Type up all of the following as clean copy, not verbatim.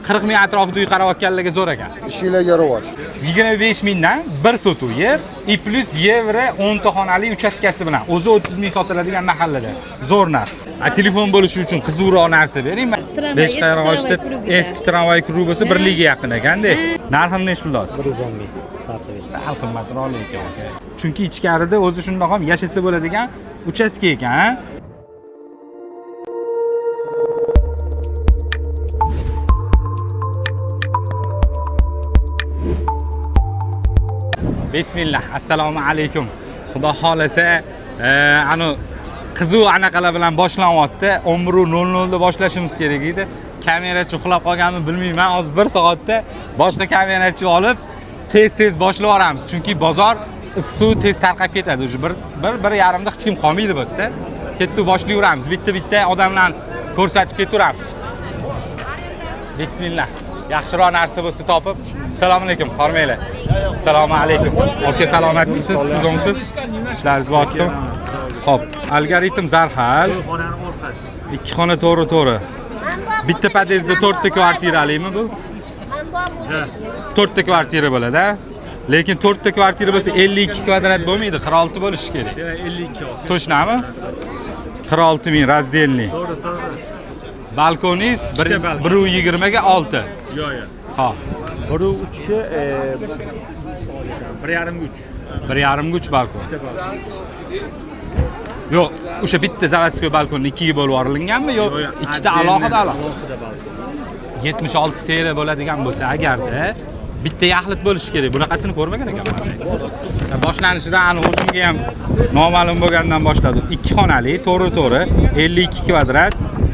40 ming atrofida uy qarayotganlarga zo'r ekan. Ishinglarga rivoj. 25 mingdan 1 sotuv yer, i plus yevro 10 ta xonali uchastkasi bilan o'zi 30 ming sotiladigan mahallada. Zo'r narx. Telefon bo'lishi uchun qizuvroq narsa bering. Beshqayroqda eski tramvay klubi bo'lsa 1 liga yaqin ekanda. Narxini necha pulasiz? 110 ming starti bersa. Sal qimmatroq ekan. Chunki ichkarida o'zi shundoq ham yashasa bo'ladigan uchastka ekan. Bismillah, assalomu alaykum. Xudo xolasa, ana qizuv anaqalar bilan boshlanyapti. 11:00 da boshlashimiz kerak edi. Kamerachi uxlab qolganmi bilmayman. Hozir 1 soatda boshqa kamerachi olib tez boshlayveramiz. Chunki bozor suv tez tarqab ketadi. O'sha bir yarimda hech kim qolmaydi bu yerda. Ketib boshlayveramiz. Bitta odamlarni ko'rsatib ketaveramiz. Bismillah. Yaxshiroq narsa bo'lsa topib. Assalomu alaykum, hormanglar. Assalomu alaykum. Aka salomatmisiz? Tuzumsiz? Ishlaringiz bo'pti? Xo'p, algoritm zarhal. Ikki xona to'g'ri. Bitta podyezdda 4 ta kvartiralikmi bu? 4 ta kvartira bo'ladi-a. Lekin 4 ta kvartira bo'lsa 52 kvadrat bo'lmaydi, 46 bo'lishi kerak. 52. Точноmi? 46 ming razdelniy. To'g'ri. Balkoningiz 1.20 ga 6. Yo'q. Ha. 1.3 ga 1.5 3. 1.5 ga 3 balkon. Yo'q, o'sha bitta zavodskiy balkonni 2 ga bo'lib yuborilganmi yo ikkita alohida balkon? 76 seriya bo'ladigan bo'lsa agarda bitta yaxlit bo'lishi kerak. Bunaqasini ko'rmagan ekanman. Boshlanishidan ani o'zimga ham noma'lum bo'lgandan boshladi. 2 xonali, to'g'ri, 52 kvadrat,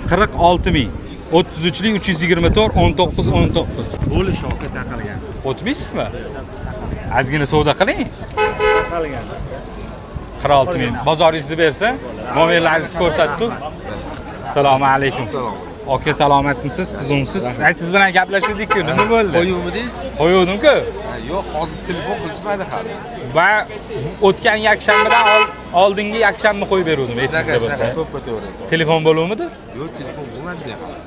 46 ming. 33lik 324 19. Bo'lish oqa taqalgan. O'tmaysizmi? Ozgina savdo qiling. Taqalgan. 46 ming. Bozoringizni bersa, nomerlaringizni ko'rsatdi. Assalomu alaykum. Aka salomatmisiz? Tuzumsiz? Siz bilan gaplashdik-ku, nima bo'ldi? Qo'yuvmidingiz? Qo'yuvdim-ku. Yo'q, hozir telefon qilishmadi hali. Va o'tgan yakshanbadan oldingi yakshanba qo'yib beruvdim, esingizda bo'lsa. To'ppa-to'g'ri. Telefon bo'luvmidi? Yo'q, telefon bo'lmadi hali.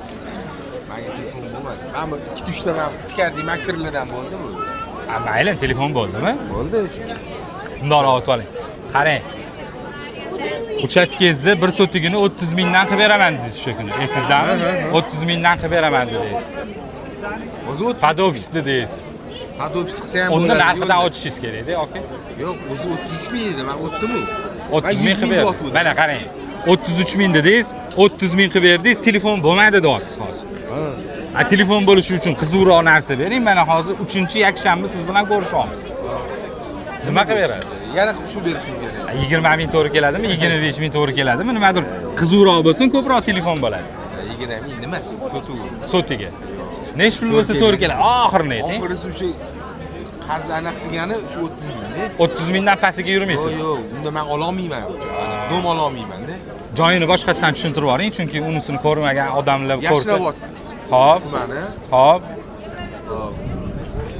Menga telefon bo'lmadi. Mana 2-3 ta ham ichkaridagi makterlardan bo'ldi bu. Mayli, telefon bo'ldimi? Bo'ldi. Bundoq olib oling. Qarang. Uchastkangizni bir sotigini 30 mingdan qilib beraman dedingiz o'sha kuni. Esizdami? 30 mingdan qilib beraman dedingiz. O'zi 30. Padofis dedingiz. Padofis qilsa ham Unda bo'ladi. narxidan o'tishingiz kerak-da, aka. Yo'q, o'zi 33 ming edi. Men o'tdim-ku. 30 ming qilib berdim. Mana qarang. 33 ming dedingiz, 30 ming qilib berdingiz, telefon bo'lmaydi deyapsiz hozir. Ha. Telefon bo'lishi uchun qizuvroq narsa bering. Mana hozir 3-yakshanba siz bilan ko'rishyapmiz. Nima qilib berasiz? Yana tushib berishim kerak. 20 ming to'g'ri keladimi, 25 ming to'g'ri keladimi? Nimadir qizuvroq bo'lsin, ko'proq telefon bo'ladi. 20 ming nima? Sotuv. Sotiga. Nech pul bo'lsa to'g'ri keladi. Oxirini ayting. Oxirisi o'sha qazana qilgani shu 30 mingda. 30 mingdan pastiga yurmaysiz. Yo'q, unda men ola olmayman. Dom ola olmayman-da. Joyini boshqatdan tushuntirib yuboring, chunki unisini ko'rmagan odamlar ko'rsa. Yashnobod. Hop. Tumani. Hop.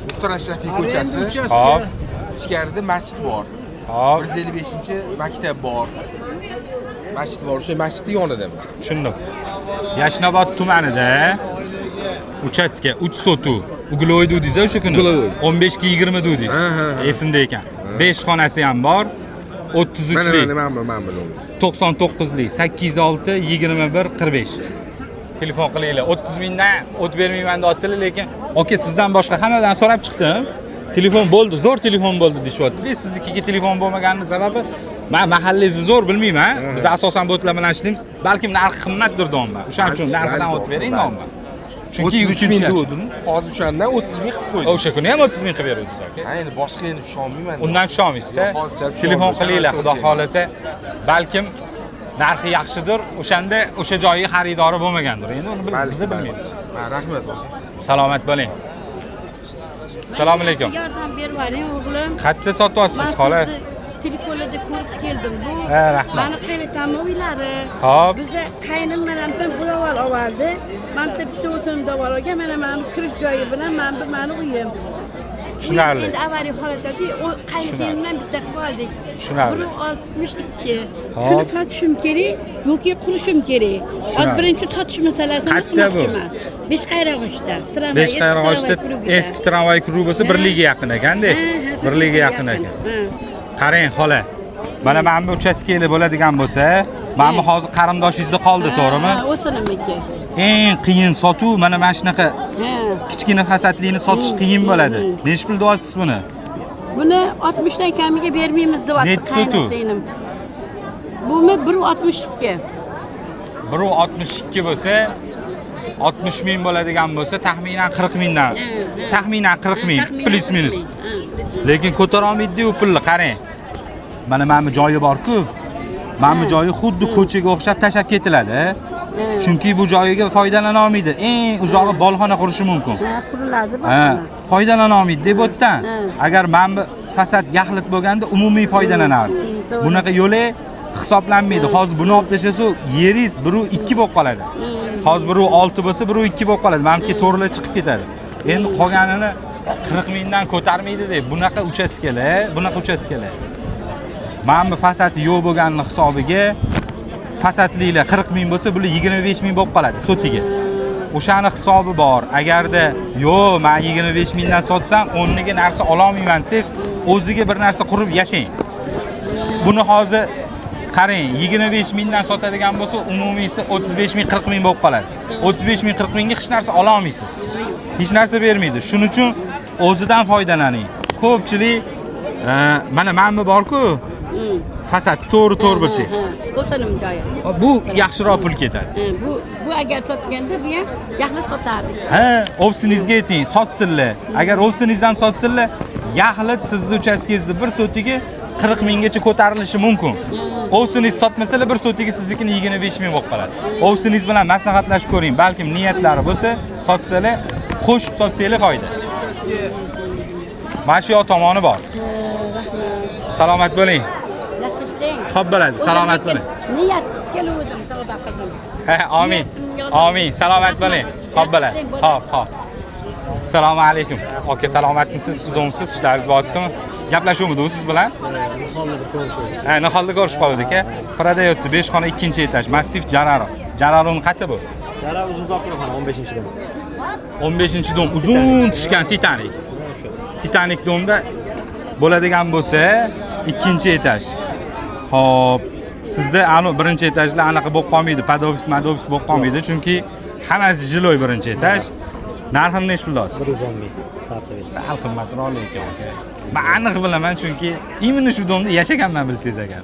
Muxtor Ashrafiy ko'chasi. Hop. Ichkarida masjid bor. Hop. 155-maktab bor. Masjid bor, o'sha masjidning yonidami? Tushundim. Yashnobod tumanida uchastka 3 sotuv. Ugloy dedingiz o'sha kuni. 15 ga 20 dedingiz. Esimda ekan. 5 xonasi ham bor. 33 lik. Men bilaman. 99 lik 86 21 45. Telefon qilinglar. 30 mingdan o't bermayman deyaptilar, lekin aka sizdan boshqa hammadan so'rab chiqdim. Telefon bo'ldi, zo'r telefon bo'ldi deyapti. Siznikiga telefon bo'lmaganining sababi men mahallangizni zo'r bilmayman. Biz asosan botlar bilan ishlaymiz. Balkim narxi qimmatdir deyman. O'shaning uchun narxidan o't bering deyman. Chunki 33 ming dedim. Hozir o'shandan 30 ming qilib qo'ydim. O'sha kuni ham 30 ming qilib berdingiz aka. Ha, endi boshqa endi tusha olmayman. Undan tusha olmaysiz. Telefon qilinglar, xudo xolasa. Balkim narxi yaxshidir, o'shanda o'sha joyiga xaridori bo'lmagandir. Endi uni biz bilmaymiz. Rahmat. Salomat bo'ling. Assalomu alaykum. Yordam berib yuboring o'g'lim. Qayerda sotyapsiz, xola? Telefonlarda ko'rib keldim. Bu rahmat. mani qaynatamni uylari. Hop. Bizda qaynim bilan bulavol oldi. Manta bitta o'tin davolaga mana kirish joyi bilan mani uyim. Tushunarli. Endi avariya holatdagi o qaynotam bitta qilib oldik. Tushunarli. 162. Hop. Shuni sotishim kerak yoki qurishim kerak. Hozir birinchi sotish masalasini Qayerda bu? qilmoqchiman. Beshqayroqda. Beshqayroqda eski tramvay klubi birligiga yaqin ekan-da. Birligiga yaqin ekan. Qarang, xola. Mana bu uchastkali bo'ladigan bo'lsa, mana bu hozir qarindoshingizda qoldi, to'g'rimi? Ha, o'sinimniki. Eng qiyin sotuv mana shunaqa Ha. kichkina fasatlikni sotish qiyin bo'ladi. Necha pul deyapsiz buni? Buni 60 dan kamiga bermaymiz deyapti. Nechi sotuv? Buni 1.62. 1.62 bo'lsa, 60 ming bo'ladigan bo'lsa, taxminan 40 mingdan. Taxminan 40 ming plus minus. Lekin ko'tara olmaydi-ku pulni, qarang. Mana bu joyi bor-ku. Mana bu joyi xuddi ko'chaga o'xshab tashab ketiladi. Chunki bu joyiga foydalana olmaydi. Eng uzog'i bolxona qurishi mumkin. Ha, quriladi Ha, foydalana olmaydi deb o'tdan. Agar mana bu fasad yaxlit bo'lganda umumiy foydalanardi. Bunaqa yo'li hisoblanmaydi. Hozir buni olib tashlasa, yeringiz 1.2 bo'lib qoladi. Hozir 1.6 bo'lsa, 1.2 bo'lib qoladi. Menimki to'g'rilab chiqib ketadi. Endi qolganini 40 mingdan ko'tarmaydi deb bunaqa uchastkalar. Mana bu fasadi yo'q bo'lganini hisobiga fasadliklar 40 ming bo'lsa, bular 25 ming bo'lib qoladi sotiga. O'shani hisobi bor. Agarda yo'q, men 25 mingdan sotsam, o'rniga narsa ola olmayman desangiz, o'ziga bir narsa qurib yashang. Buni hozir qarang, 25 mingdan sotadigan bo'lsa, umumiysi 35 ming, 40 ming bo'lib qoladi. 35 ming, 40 mingga hech narsa ola olmaysiz. Hech narsa bermaydi. Shuning uchun o'zidan foydalaning. Ko'pchilik mana bu bor-ku, fasad to'g'ri burchak. O'tinim joyi. Bu yaxshiroq pul ketadi. Bu agar sotganda bu ham yaxlit sotardik. Ha, ovsinizga ayting, sotsinlar. Agar ovsiniz ham sotsinlar, yaxlit sizni uchastkangizni bir sotiga 40 minggacha ko'tarilishi mumkin. Ovsiniz sotmasalar bir sotiga siznikini 25 ming bo'lib qoladi. Ovsiniz bilan maslahatlashib ko'ring, balkim niyatlari bo'lsa, sotsalar, qo'shib sotsangiz foyda. Mana shu yoq tomoni bor. Salomat bo'ling. Xo'p bo'ladi, salomat bo'ling. Niyat keluvdim, tavba qildim. Ha, amin. Amin. Salomat bo'ling. Xo'p bo'ladi. Xo'p. Assalomu alaykum. Aka, salomatmisiz? Tuzumsiz? Ishlaringiz bo'ldimi? Gaplashuvmidi siz bilan? Ha, niholda ko'rishib qoldik-a. Продается 5 xona 2-etaj, massiv Jararo. Jararoning qati bu? Jararo uzun xona 15-dom. 15-dom uzun tushgan Titanik. Titanik domda bo'ladigan bo'lsa, 2-etaj. Xo'p, sizda anu 1-etajlar anaqa bo'lib qolmaydi, padofis bo'lib qolmaydi, chunki hammasi jiloy 1-etaj. Narxini nech pul deysiz? 110 ming starti berasiz. Sal qimmatroq ekan aka. Men aniq bilaman, chunki imini shu domda yashaganman bilsangiz agar.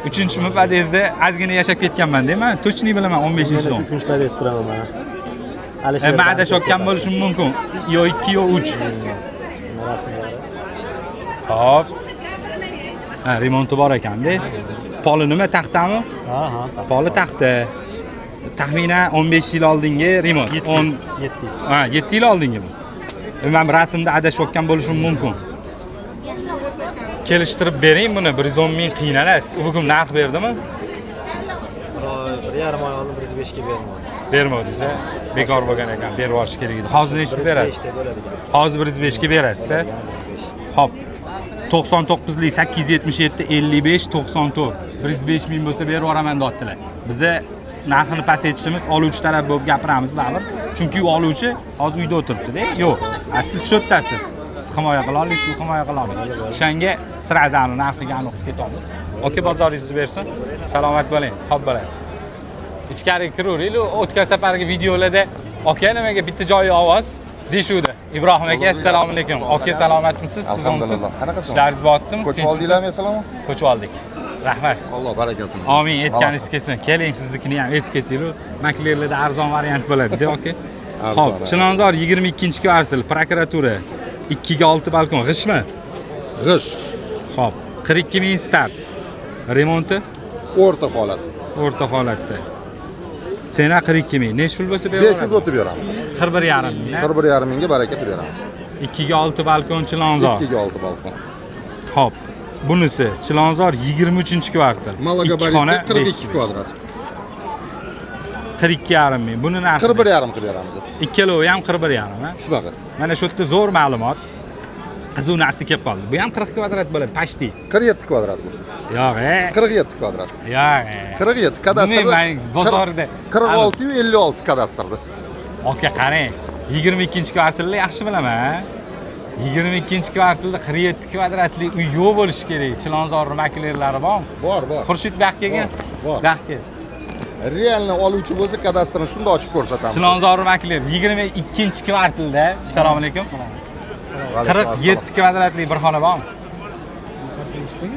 3-podyezdda ozgina yashab ketganman deyman, точно bilaman 15-dom. 3-podyezd turaman men. Men adashayotgan bo'lishim mumkin. Yo 2 yo 3. Rasmlari. Hop. Ha, remonti bor ekan-da. Poli nima, taxtami? Ha, Poli taxta. Taxminan 15 yil oldingi remont. 7 yil. Ha, 7 yil oldingi bu. Men rasmda adashayotgan bo'lishim mumkin. Kelishtirib bering buni, 110 ming qiynalasiz. Bugun narx berdimi? 1,5 oy oldin 105 ga berdim. Bermadingiz, a? Bekor bo'lgan ekan, berib yuborish kerak edi. Hozir nechta berasiz? Hozir 105 ga berasiz, a? Xo'p. 99lik 877 55 94. 105 ming bo'lsa berib yuboraman deyaptilar. Biza narxini pasaytirishimiz oluvchi taraf bo'lib gapiramiz baribir. Chunki u oluvchi hozir uyda o'tiribdi-da. Yo'q. Siz shotdasiz. Siz himoya qila olasiz, siz himoya qila olmaysiz. O'shanga sirazani narxiga aniq ketamiz. Aka, bozoringizni bersin. Salomat bo'ling. Xo'p bo'ladi. Ichkariga kiraveraylik. O'tgan safargi videolarda aka nimaga bitta joyi ovoz deyshuvdi. Ibrohim aka, assalomu alaykum. Aka, salomatmisiz? Tuzumsiz? Ishlaringiz bo'ldimi? Ko'chib oldinglarmi, assalomu? Ko'chib oldik. Rahmat. Alloh barakasini. Amin, aytganingiz kelsin. Keling, siznikini ham aytib ketaylik. Maklerlarda arzon variant bo'ladi-da, aka. Xo'p, Chilonzor 22-kvartal, prokuratura 2 ga 6 balkon, g'ishmi? G'ish. Xo'p, 42 ming start. Remonti O'rta holat. o'rta holatda. Cena 42 ming. Nech pul bo'lsa beramiz? 500 o'tib beramiz. 41,5 ming. 1,5 mingga barakat beramiz. 2 ga 6 balkon Chilonzor. 2 ga 6 balkon. Xo'p, bunisi Chilonzor 23-kvartal. Malagabaritda 42 kvadrat. 42,5 ming. Buni narxi 41,5 qilib beramiz. Ikkalovi ham 41,5 ha. Shunaqa. Mana shu yerda zo'r ma'lumot. qizuv narsa kelib qoldi. Bu ham 40 kvadrat bo'ladi, pashti. 47 kvadrat bu. Yo'q, 47 kvadrat. yo'q. 47 kadastrda. Men bozorda 46 yu 56 kadastrda. Aka qarang, 22-kvartalda yaxshi bilaman. 22-kvartalda 47 kvadratli uy yo'q bo'lishi kerak. Chilonzor maklerlari bormi? Bor. Xurshid bu yoqqa kelgan. Bor. Bu yoqqa. Realni oluvchi bo'lsa kadastrini shunda ochib ko'rsatamiz. Chilonzor makler 22-kvartalda. Assalomu alaykum. 47 kvadratli bir xona bormi?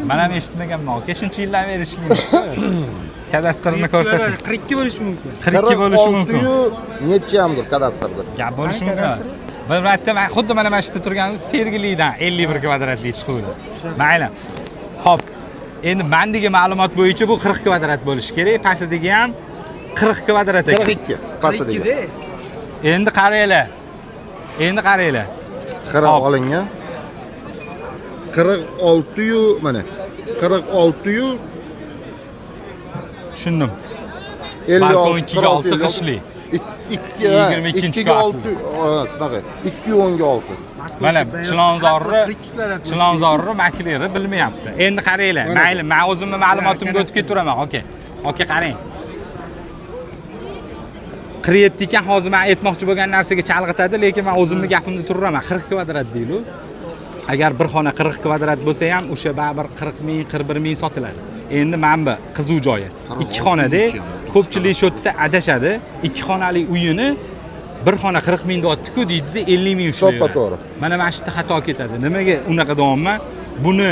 Men ham eshitmaganman. Aka shuncha yildan beri ishlayman. Kadastrni ko'rsating. 42 bo'lishi mumkin. 42 bo'lishi mumkin. Nechiyamdir kadastrda? Gap bo'lishi mumkin. Bir marta men xuddi mana shu yerda turganimiz Sergelidan 51 kvadratli chiqdi. Mayli. Xo'p. Endi mendagi ma'lumot bo'yicha bu 40 kvadrat bo'lishi kerak. Pastidagi ham 40 kvadrat ekan. 42 pastidagi. Endi qaranglar. Qira olingan. 46 yu mana 46 yu tushundim. 56 Balkon 2 qishli. 22 6 shunaqa 2 ga 6. Mana Chilonzorni makleri bilmayapti. Endi qaranglar. Mayli, men o'zimning ma'lumotimga o'tib ketiraman, aka qarang. 47 ekan, hozir men aytmoqchi bo'lgan narsaga chalg'itadi, lekin men o'zimning gapimda turaman. 40 kvadrat deyli. Agar bir xona 40 kvadrat bo'lsa ham o'sha baribir 40 ming, 41 ming sotiladi. Endi mana bu qizuv joyi. 2 xonada ko'pchilik shu yerda adashadi. 2 xonali uyini bir xona 40 ming deyapti-ku deydi, 50 ming ushlaydi. To'g'ri. Mana shu yerda xato ketadi. Nimaga unaqa deyapman? Buni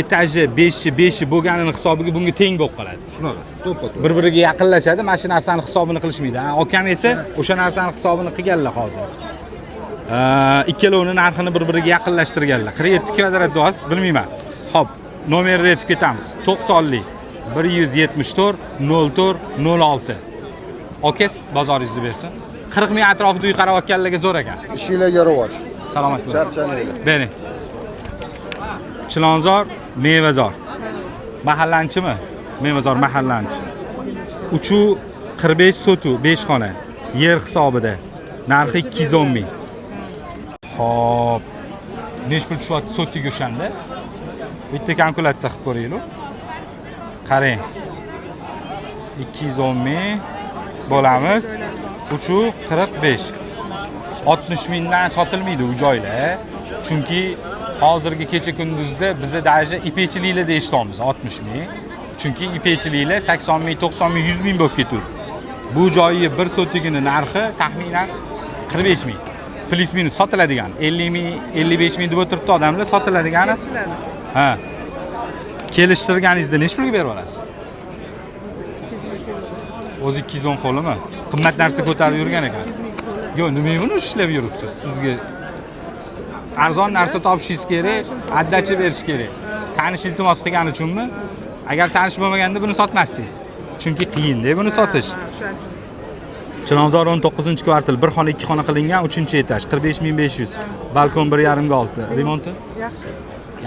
etaji 5 bo'lganini hisobiga bunga teng bo'lib qoladi. Shunaqa, to'g'ri. Bir-biriga yaqinlashadi. Mana shu narsani hisobini qilishmaydi. Akam esa o'sha narsani hisobini qilganlar hozir. Ikkalovini narxini bir-biriga yaqinlashtirganlar. 47 kvadrat deyapsiz, bilmayman. Xo'p, nomerni aytib ketamiz. 90lik 174 04 06. Okas bozoringizni bersin. 40 ming atrofida uy qarayotganlarga zo'r ekan. Ishinglarga rivoj. Salomat bo'ling. Charchamanglar. Bering. Chilonzor Mevazor. Mahallanchimi? Mevazor mahallanchi. 345 sotu 5 xona. Yer hisobida. Narxi 210 ming. Xo'p. Nech pul tushyapti sotiga o'shanda? Bitta kalkulyatsiya qilib ko'raylik. Qarang. 210 ming bo'lamiz. 345. 60 mingdan sotilmaydi u joylar. Chunki hozirgi kecha kunduzda biza даже ipechliklarda eshityapmiz 60 ming. Chunki ipechliklar 80 ming, 90 ming, 100 ming bo'lib ketadi. Bu joyi bir sotigini narxi taxminan 45 ming. Plus minus sotiladigan 50 ming, 55 ming deb o'tiribdi odamlar, sotiladigani. Ha. Kelishtirganingizda nech pulga berib olasiz? O'zi 210 qo'limi? Qimmat narsa ko'tarib yurgan ekan. Yo'q, nimaga buni ishlab yuribsiz? Sizga arzon narsa topishingiz kerak, addachi berish kerak. Tanish iltimos qilgani uchunmi? Agar tanish bo'lmaganda buni sotmasdingiz. Chunki qiyin-da buni sotish. Chilonzor 19-kvartal, bir xona, 2 xona qilingan, 3-etaj, 45500. Balkon 1.5 ga 6. Remonti? Yaxshi.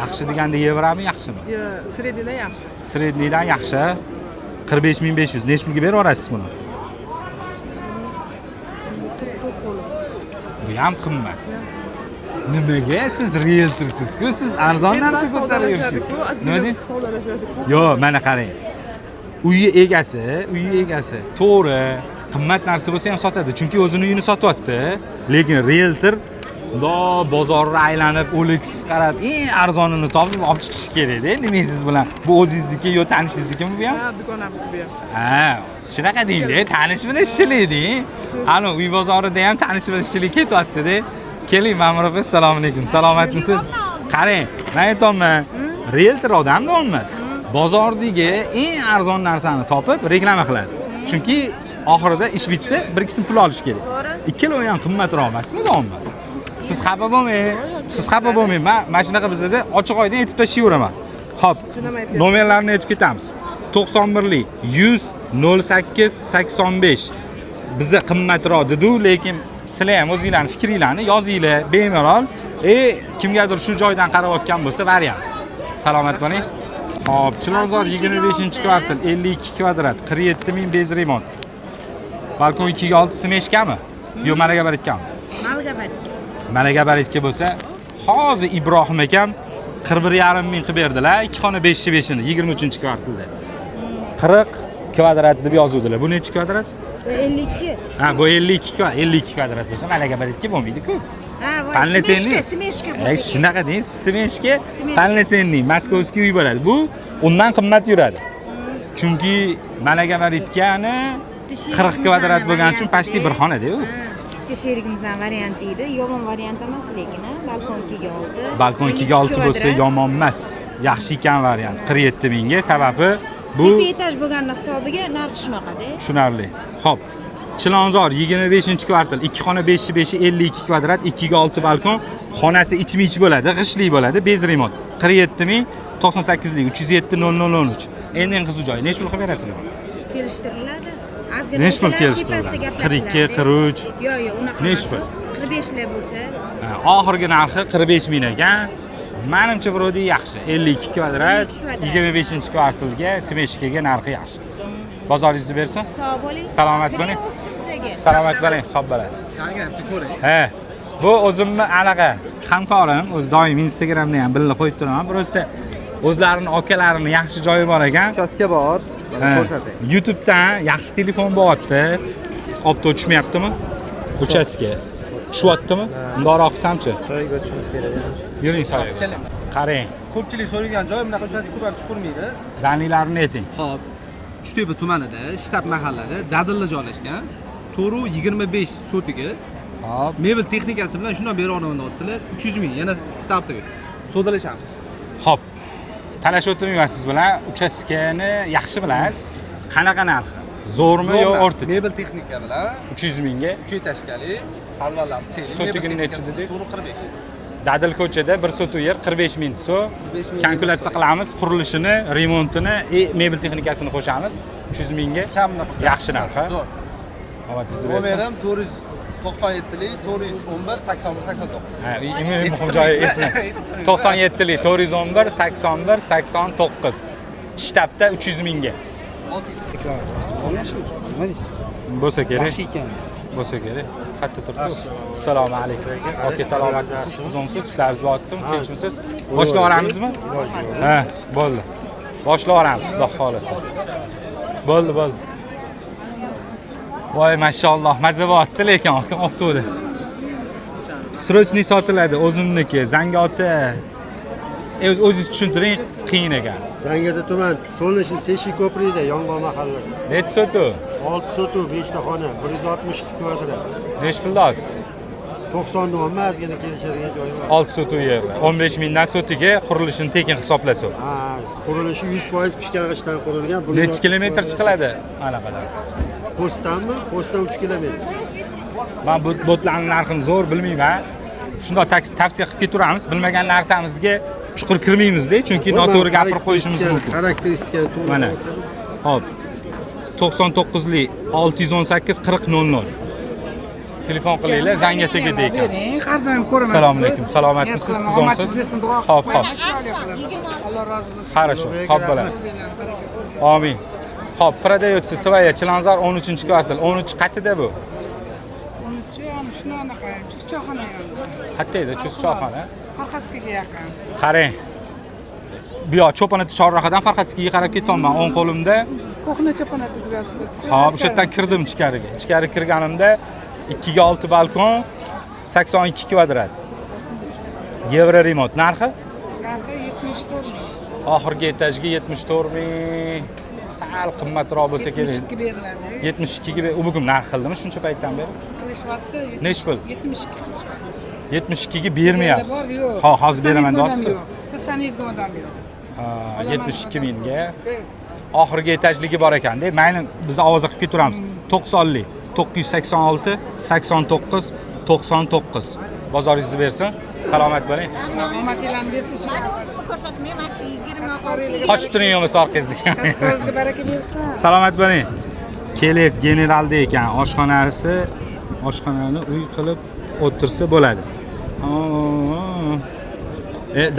Yaxshi deganda yevrami, yaxshimi? Yo'q, Srednidan yaxshi. Srednidan yaxshi. 45500. Nech pulga berib olasiz buni? Bu ham qimmat. Nimaga siz realtorsiz-ku? Siz arzon narsa ko'tarib yuribsiz. Nima deysiz? Yo'q, mana qarang. Uyi egasi to'g'ri, qimmat narsa bo'lsa ham sotadi. Chunki o'zining uyini sotyapti. Lekin realtor bozorni aylanib, OLX qarab, eng arzonini topib olib chiqish kerak-da. Nimangiz bilan? Bu o'zingizniki yo tanishingiznikimi bu ham? Ha, dugonamniki bu ham. Ha, shunaqa deydi, tanish bilan ishchilik. Ana uy bozorida ham tanish bilan ishchilik ketyapti-da. Keling, Ma'mur opa, assalomu alaykum. Salomatmisiz? Qarang, men aytaman, realtor odamda olmadi. Bozordagi eng arzon narsani topib reklama qiladi. Chunki oxirida ish bitsa, bir qism pul olish kerak. Ikkalovi ham qimmatroq emasmi, domla? Siz xafa bo'lmang. Men shunaqa bizda ochiq oydan aytib tashlayveraman. Xo'p, nomerlarni aytib ketamiz. 91lik 100 08 85. Biza qimmatroq dedi, lekin sizlar ham o'zingizlarning fikringlarni yozinglar, bemalol. Kimgadir shu joydan qarayotgan bo'lsa, variant. Salomat bo'ling. Xo'p, Chilonzor 25-kvartal, 52 kvadrat, 47 ming bez remont. Balkon 2 ga 6 smeshkami? Yo'q, mana gabaritgami? Malgabarit. Mana gabaritga bo'lsa, hozir Ibrohim akam 41,5 ming qilib berdilar. 2 xona 5/5ni 23-kvartilda. 40 kvadrat deb yozuvdilar. Bu necha kvadrat? 52. Ha, bu 52 kvadrat bo'lsa, malaga baletga bo'lmaydi-ku. Ha, voy. Panletsenniy. Smeshka Ey, shunaqa deysiz, smeshka, panletsenniy, moskovskiy uy bo'ladi. Bu undan qimmat yuradi. Chunki malaga baletgani 40 kvadrat bo'lgani uchun pashti bir xonada-ku. Sherigimizdan varianti edi. Yomon variant emas lekin, balkon 2/6. Balkon 2/6 bo'lsa yomon emas. Yaxshi ekan variant. 47 mingga, sababi bu Tepa etaj bo'lgani hisobiga narxi shunaqada. tushunarli. Xo'p. Chilonzor 25-kvartal, 2 xona 5/5 52 kvadrat, 2/6 balkon, xonasi ichma-ich bo'ladi, g'ishli bo'ladi, bez remont. 47 ming 98 lik 307 0013. Endi qiziq joyi. Nechta pul qilib berasizlar? Kelishtiriladi. Nech pul kelishtiriladi? 42, 43. Yo'q, unaqa. Nech pul? 45 lar bo'lsa. Oxirgi narxi 45 ming ekan. Menimcha vrodi yaxshi. 52 kvadrat, 25-kvartalga, smeshkaga narxi yaxshi. Bozoringizni bersin. Sog' bo'ling. Salomat bo'ling. Salomat bo'ling, xo'p bo'ladi. Qani bitta ko'ring. He. Bu o'zimni anaqa hamkorim, o'z doim Instagramda ham bilib qo'yib turaman. Просто o'zlarini akalarini yaxshi joyi bor ekan. Uchastka bor. Mana He. ko'rsatay. YouTubedan yaxshi telefon bo'lyapti. Opto tushmayaptimi? Uchastka. Tushyaptimi? Bundoq qilsamchi? Soyga o'tishimiz kerak. Yuring soyga. Qarang. Ko'pchilik so'ragan joy bunaqa uchastka ko'p ham chiqurmaydi. Danlilarni ayting. Xo'p, Uchtepa tumanida, shtab mahallada dadilda joylashgan. To'ru 25 sotiga Hop. mebel texnikasi bilan shundan beri olaman deyaptilar. 300 ming yana startga. Sodalashamiz. Hop. Talashib o'tirmayman siz bilan. Uchastkani yaxshi bilasiz. Qanaqa narx? Zo'rmi yo o'rtacha? Mebel texnika bilan 300 mingga. 3 etashkali, palvalar seli. Sotigini necha dedingiz? To'ru 45. Dadil ko'chada bir sot yer 45 ming so'm. Kalkulyatsiya qilamiz, qurilishini, remontini, mebel texnikasini qo'shamiz. 300 mingga. Kamni qo'shamiz. Yaxshi narx, ha? Zo'r. Omatingizni bersin. Nomerim 497 lik 411 81 89. Ha, muhim joyi esna. 97 lik 411 81 89. Shtabda 300 mingga. Bo'lsa kerak. Yaxshi ekan. Bo'lsa kerak. Qayerda turibsiz? Assalomu alaykum. Aka, salomatmisiz? Tuzumsiz? Ishlaringiz bo'lyaptimi? Tinchmisiz? Boshlab oramizmi? Ha, bo'ldi. Boshlab oramiz, xudo xolasa. Bo'ldi. Voy, mashalloh, mazza bo'lyapti lekin aka, optoda. Srochniy sotiladi, o'zimniki, Zangiota. O'zingiz tushuntiring, qiyin ekan. Zangiota tuman, So'lnish Teshi ko'prikda, yong'in mahalla. Necha sotu? 6 sotu, 5 ta xona, 162 kvadrat. Necha puldas? 90 dan ozgina kelishadigan joyi bor. 6 sotu yerda. 15 mingdan sotiga qurilishini tekin hisoblasa. Ha, qurilishi 100% pishgan g'ishtdan qurilgan. Necha kilometr chiqiladi anaqadan? Postdanmi? Postdan 3 kilometr. Men bu botlarning narxini zo'r bilmayman. Shunday tavsiya qilib keturamiz. Bilmagan narsamizga chuqur kirmaymiz-da, chunki noto'g'ri gapirib qo'yishimiz mumkin. Xarakteristikani to'g'ri. Mana. Hop. 99 lik 618 40 00. Telefon qilinglar, Zangiotaga deykan. Har doim ko'raman. Assalomu alaykum. Salomatmisiz? Sizomsiz? Xo'p. Alloh rozi bo'lsin. Хорошо. Xo'p bo'ladi. Amin. Xo'p, продается своя Chilonzor 13-kvartal. 13 qayerda bu? 13 ham shunaqa, Chuschoxona yonida. Qayerda? Chuschoxona. Farxaskaga yaqin. Qarang. Bu yoq Cho'ponati chorrahadan Farxatskiga qarab ketyapman. o'ng qo'limda. Ko'hna cho'ponati deb yozildi. Xo'p, o'sha yerdan kirdim ichkariga. Ichkari kirganimda 2/6 balkon, 82 kvadrat. Yevro remont narxi? Narxi 74 ming. Oxirgi etajga 74 ming. Sal qimmatroq bo'lsa kerak. 72 beriladi. 72 ga u bugun narx qildimi shuncha paytdan beri? Qilishyapti. Nech pul? 72 qilishyapti. 72 ga bermayapsiz. Bor, yo'q. Ha, hozir beraman deyapsiz. Sanitga odam yo'q. Ha, 72 mingga. Oxirgi etajligi bor ekanda. Mayli biz ovoza qilib keturamiz. 90 lik 986 89 99. Bozoringizni bersin. Salomat bo'ling. Omadinglarni bersin. Mana o'zimni ko'rsatmayman, shu 26. Qochib turing yo'qsa orqangizga. Kasbingizga baraka bersin. Salomat bo'ling. Keles generalda ekan, oshxonani uy qilib o'tirsa bo'ladi.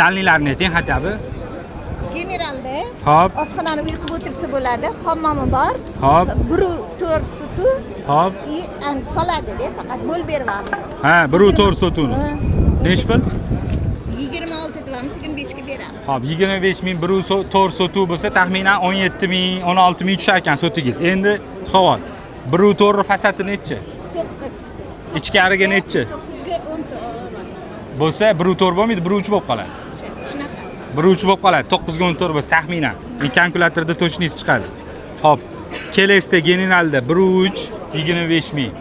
Dalillarni ayting xatabi. Generalda Hop, oshxonani uy qilib o'tirsa bo'ladi. Hammomi bor. hop, 1/4 sutu hop. soladi-da, faqat bo'l beramiz. Ha, 1/4 sotuni. Nech pul? Hop, 25 ming, bir to'r sotuv bo'lsa, taxminan 17 ming, 16 ming tushar ekan sotigingiz. Endi savol. Bir to'r fasati nechi? 9. Ichkariga nechi? 9ga 10 Bo'lsa, bir to'r bo'lmaydi, bir uch bo'lib qoladi. Shunaqa. Bir uch bo'lib qoladi. 9ga 10 to'r bo'lsa, taxminan. Kalkulyatorda точность chiqadi. Hop, kelesda generalda 1.3 25 ming.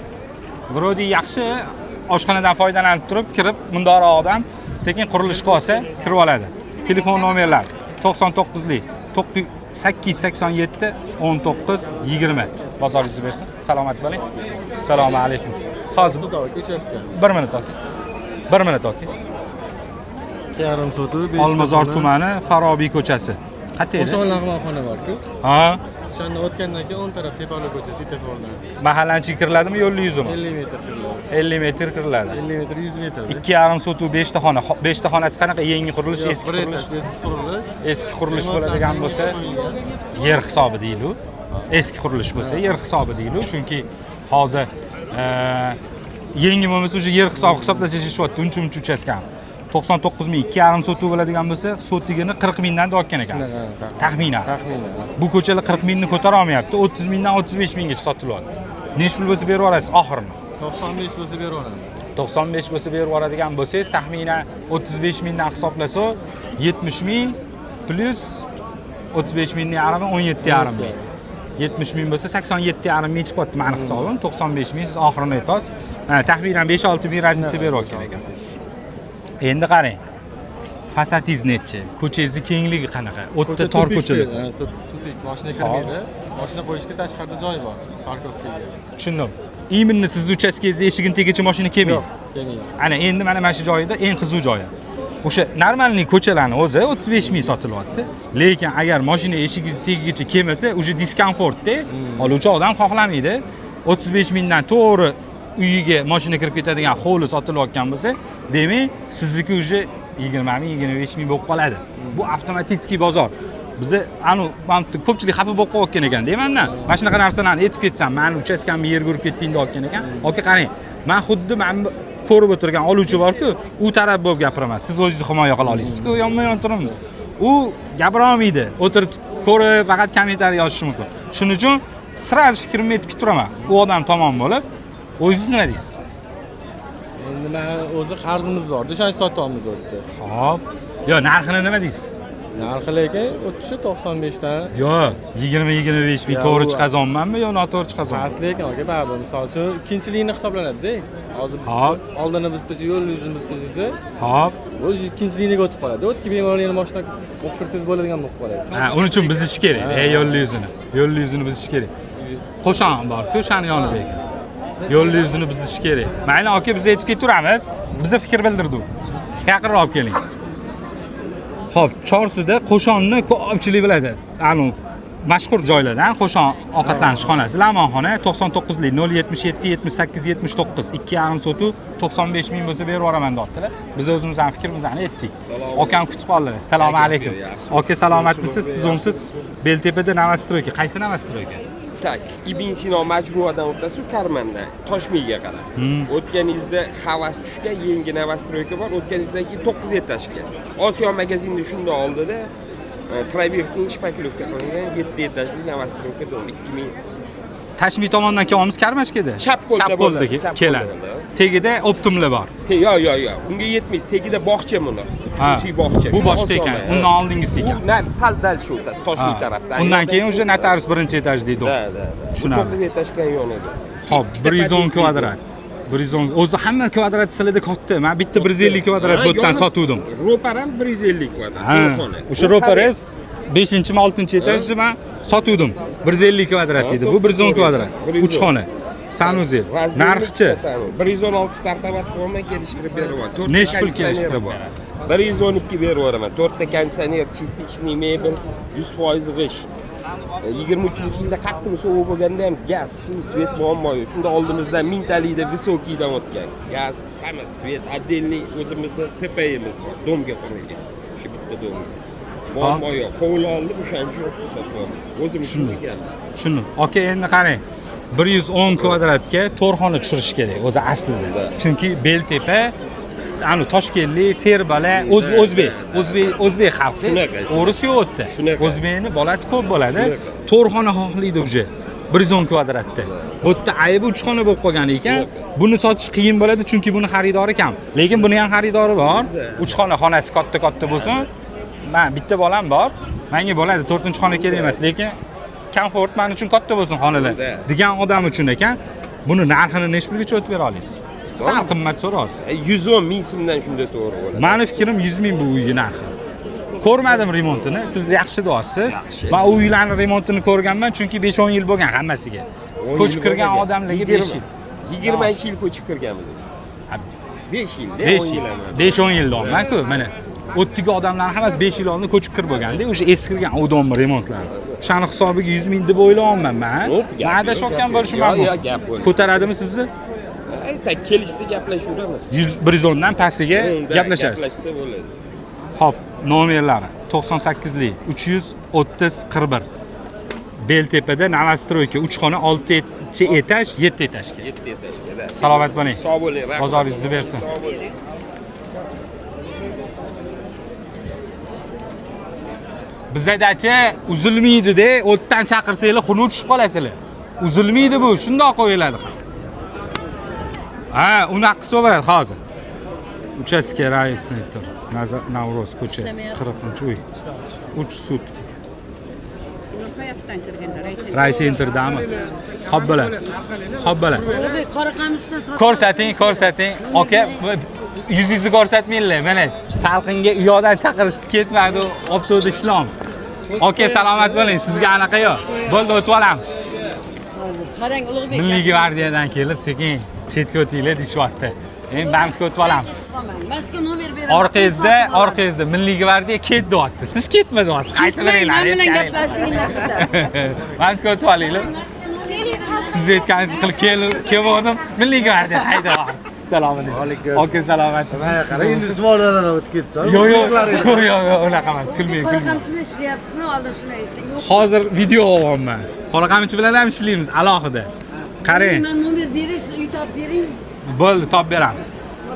Vrodi yaxshi oshxonadan foydalanib turib, kirib, mundoqroqdan sekin qurilish qilsa, kirib oladi. Telefon nomerlar 99lik 887 19 20. Bozoringizni bersin. Salomat bo'ling. Assalomu alaykum. Hozir 1 minut aka. 1 minut aka. Yarim sotuv, Olmazor tumani, Farobiy ko'chasi. Qayerda? Qo'shon lag'monxona bor-ku. Ha, O'shanda o'tgandan keyin o'ng taraf Tepali ko'cha, svetofordan. mahallanchi kiriladimi, yo'lli yuzimi? 50 metr kiriladi. 50 metr kiriladi. 50 metr 100 metr. 2,5 sotuv 5 ta xona. 5 ta xonasi qanaqa? Yangi qurilish, eski Bir qurilish? etaj eski qurilish. Eski qurilish bo'ladigan bo'lsa, yer hisobi deylu. Eski qurilish bo'lsa, yer hisobi deylu, chunki hozir yangi bo'lmasa o'sha yer hisoblash eshityapti, uncha uchastkam. 99 ming, 2,5 sotuv bo'ladigan bo'lsa, sotigini 40 mingdan da olgan ekansiz. Taxminan. Bu ko'chalar 40 mingni ko'tara olmayapti, 30 mingdan 35 minggacha sotilyapti. Nech pul bo'lsa berib yuborasiz oxirini? 95 bo'lsa berib yuboramiz. 95 bo'lsa berib yuboradigan bo'lsangiz, taxminan 35 mingdan hisoblasa, 70 ming plus 35 mingning yarmi 17,5 ming. 70 ming bo'lsa 87,5 ming chiqyapti meni hisobim. 95 ming siz oxirini aytasiz. Taxminan 5-6 ming raznica berib olgan ekan. Endi qarang. Fasatingiz nechi? Ko'changizni kengligi qanaqa? O'tda tor ko'chalar. Tupik, mashina kirmaydi. Mashina qo'yishga tashqarida joy bor, parkovkaga. Tushundim. Именно siz uchastkangizga eshigini tegicha mashina kelmaydi. Kelmaydi. Ana endi mana shu joyda eng qiziq joyi. O'sha normalniy ko'chalarni o'zi 35 ming sotilyapti. Lekin agar mashina eshigingiz tegicha kelmasa, o'sha diskomfortda oluvchi odam xohlamaydi. 35 mingdan to'g'ri uyiga mashina kirib ketadigan hovli sotilayotgan bo'lsa, demak, sizniki o'sha 20 ming, 25 ming bo'lib qoladi. Bu avtomatik bozor. Bizi ko'pchilik xafa bo'lib qolayotgan ekan, deyman-da. Mana shunaqa narsalarni aytib ketsam, meni uchastkamni yerga urib ketding deb olgan ekan. Aka qarang, men xuddi ko'rib o'tirgan oluvchi bor-ku, u taraf bo'lib gapiraman. Siz o'zingizni himoya qila olasiz-ku, yonma-yon turibmiz. U gapira olmaydi. O'tirib ko'rib, faqat kommentariy yozishi mumkin. Shuning uchun sraz fikrimni aytib turaman. U odam tomon bo'lib, o'zingiz nima deysiz? Endi men o'zi qarzimiz bor, o'shancha sotyapmiz o'tdi. Xo'p. Yo, narxini nima deysiz? Narxi lekin o'tishi 95 dan. Yo, 20-25 ming to'g'ri chiqazonmanmi yo noto'g'ri chiqazonman? Asli lekin aka baribir, misol uchun ikkinchilikni hisoblanadi-da. Hozir oldini biz pish, yo'l yuzini biz pishsa, Xo'p. o'z ikkinchiligiga o'tib qoladi. O'tki bemalol yana mashina olib kirsangiz bo'ladigan bo'lib qoladi. Ha, uning uchun biz ish kerak. Yo'l yuzini. Yo'l yuzini biz ish kerak. Qo'shon bor-ku, o'shani yonida ekan. Yo'l yuzini biz ish kerak. Mayli aka, biz aytib keturamiz. Biza fikr bildirdik. Yaqinroq keling. Xo'p, Chorsida qo'shonni ko'pchilik biladi. Mashhur joylardan qo'shon ovqatlanish xonasi, Lamonxona 99lik 077 78 79 2,5 sotuv 95 ming bo'lsa berib yuboraman deyaptilar. Biz o'zimizning fikrimizni aytdik. Akam kutib qoldilar. Assalomu alaykum. Aka, salomatmisiz? Tizimsiz? Beltepada Novostroyka. Qaysi Novostroyka? Tak, Ibn Sino majmuadan o'tasiz, Karmanda, Toshmiyga qarab. O'tganingizda havas tushgan yangi Novostroyka bor, o'tganingizdan keyin 9 etajga. Osiyo magazinida shunda oldida Travertin shpaklovka qilingan 7 etajli Novostroyka dom 2000. Tashmiy tomondan kelyapmiz Karmashkada. Chap qo'lda keladi. Tegida optimlar bor. Yo. Unga yetmaysiz. Tegida bog'cha buni. Xususiy bog'cha. Bu boshqa ekan. Undan oldingisi ekan. U sal dal shu o'tasi, Toshmiy tarafdan. Undan keyin o'sha notarius birinchi etaj deydi. Da. Tushunarli. 9 etajga yonadi. Xo'p, 110 kvadrat. 110. O'zi hamma kvadrat sizlarda katta. Men bitta 150 kvadrat bo'tdan sotuvdim. Ro'par ham 150 kvadrat. Xona. O'sha ro'pares 5-mi 6-chi etajda men sotuvdim. 150 kvadrat edi. Bu 110 kvadrat. 3 xona. Sanuzel. Narxchi 116 startovat qilmay kelishtirib beraman. Nech pul kelishtirib berasiz? 112 berib beraman. 4 ta konditsioner, чистичный mebel, 100% g'ish. 23-yilda qattiq sovuq bo'lganda ham gaz, suv, svet muammo yo'q. Shunda oldimizdan mingtalikda vysokiydan o'tgan. Gaz, hamma svet, отдельный o'zimizning tepayimiz bor. Domga qurilgan. Shu bitta domga. Muammo yo'q. Hovli olib o'shancha sotyapman. O'zim uchun kelgan. Tushundim. Aka, endi qarang. 110 kvadratga to'rxona tushirish kerak o'zi aslida. Chunki Beltepa Ani Toshkentlik, Serbala, o'zbek xalqi. Shunaqa. O'g'risi yo'qdi. Shunaqa. O'zbekni bolasi ko'p bo'ladi. To'rxona xohlaydi uje. 110 kvadratda. Bu yerda aybi 3 xona bo'lib qolgan ekan. Buni sotish qiyin bo'ladi chunki buni xaridori kam. Lekin buni ham xaridori bor. 3 xona xonasi katta bo'lsin. Men bitta bolam bor. Menga bo'ladi 4-xona kerak emas, lekin komfort men uchun katta bo'lsin xonalar degan odam uchun ekan. Buni narxini necha pulgacha o'tib bera olasiz? Sal qimmat so'rasiz. 110 ming so'mdan shunda to'g'ri bo'ladi. Meni fikrim 100 ming bu uyning narxi. Ko'rmadim remontini. Siz yaxshi deyapsiz. Men u uylarning remontini ko'rganman, chunki 5-10 yil bo'lgan hammasiga. Ko'chib kirgan odamlarga 5 yil. 20 yil ko'chib kirganmiz. 5 yilda 5 yil. 5-10 yil olman-ku, mana. O'tdagi odamlar hammasi 5 yil oldin ko'chib kirib bo'lganda, o'sha eskirgan odamlar remontlari. O'shani hisobiga 100 ming deb o'ylayapman men. Ma'da shotgan bo'lishi mumkin. Yo'q, gap bo'ldi. Ko'taradimi sizni? Ayta kelishsa gaplashaveramiz. 110 dan pastiga gaplashasiz. Gaplashsa bo'ladi. Xo'p, nomerlari 98 lik 330 41. Beltepada Novostroyka 3 xona 6 etaj, 7 etajga. 7 etajga. Salomat bo'ling. Sog' bo'ling. Bozoringizni bersin. Bizadachi uzilmaydi-da, o'tdan chaqirsanglar xunuk tushib qolasizlar. Uzilmaydi bu, shundoq qo'yiladi. Ha, unaqa qilsa bo'ladi hozir. Uchastka rais center, Navro'z ko'cha, 40-uy. 3 sutki. Hayotdan kirganda Rais centerdami? Xo'p bo'ladi. Xo'p bo'ladi. Ko'rsating. Aka, yuzingizni ko'rsatmanglar. Mana salqinga u yoqdan chaqirishdi, ketmadi, olib to'da ishlaymiz. Aka, salomat bo'ling. Sizga anaqa yo'q. Bo'ldi, o'tib olamiz. Qarang, Ulug'bek. Milliy gvardiyadan kelib, sekin chetga o'tinglar deyapti. Endi bankga o'tib olamiz. Masga nomer beraman. Orqangizda Milliy gvardiya ket deyapti. Siz ketma deyapsiz. Qaysi biringlar? Men bilan gaplashinglar. Bankga o'tib olinglar. Siz aytganingizni qilib keldim. Milliy gvardiya haydayapti. Assalomu alaykum. Aka, salomatsiz. Qarang, Indizvordan o'tib ketsa. Yo'q, unaqa emas. Kulmang. Qoraqam shuni ishlayapsizmi? Oldin shuni ayting. Hozir video olyapman. Qoraqamichi bilan ham ishlaymiz alohida. Qarang. Men nomer bering, siz uy topib bering. Bo'ldi, topib beramiz.